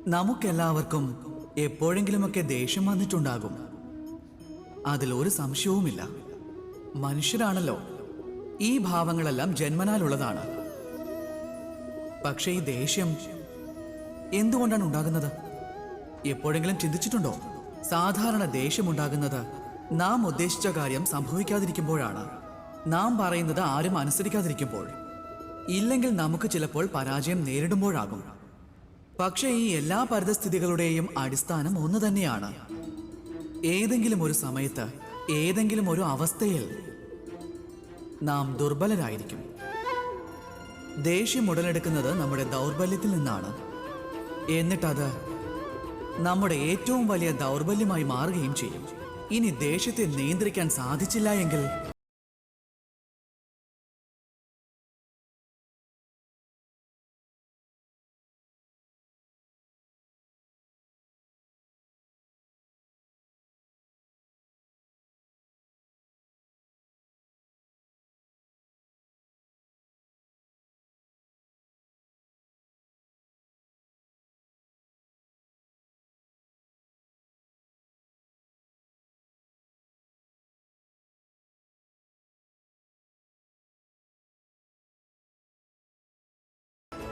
നമുക്കെല്ലാവർക്കും എപ്പോഴെങ്കിലുമൊക്കെ ദേഷ്യം വന്നിട്ടുണ്ടാകും. അതിലൊരു സംശയവുമില്ല. മനുഷ്യരാണല്ലോ, ഈ ഭാവങ്ങളെല്ലാം ജന്മനാലുള്ളതാണ്. പക്ഷേ ഈ ദേഷ്യം എന്തുകൊണ്ടാണ് ഉണ്ടാകുന്നത്? എപ്പോഴെങ്കിലും ചിന്തിച്ചിട്ടുണ്ടോ? സാധാരണ ദേഷ്യമുണ്ടാകുന്നത് നാം ഉദ്ദേശിച്ച കാര്യം സംഭവിക്കാതിരിക്കുമ്പോഴാണ്. നാം പറയുന്നത് ആരും അനുസരിക്കാതിരിക്കുമ്പോൾ, ഇല്ലെങ്കിൽ നമുക്ക് ചിലപ്പോൾ പരാജയം നേരിടുമ്പോഴാകും. പക്ഷേ ഈ എല്ലാ പരിതസ്ഥിതികളുടെയും അടിസ്ഥാനം ഒന്ന് തന്നെയാണ്. ഏതെങ്കിലും ഒരു സമയത്ത്, ഏതെങ്കിലും ഒരു അവസ്ഥയിൽ നാം ദുർബലരായിരിക്കും. ദേഷ്യം ഉടലെടുക്കുന്നത് നമ്മുടെ ദൗർബല്യത്തിൽ നിന്നാണ്. എന്നിട്ടത് നമ്മുടെ ഏറ്റവും വലിയ ദൗർബല്യമായി മാറുകയും ചെയ്യും. ഇനി ദേഷ്യത്തെ നിയന്ത്രിക്കാൻ സാധിച്ചില്ല എങ്കിൽ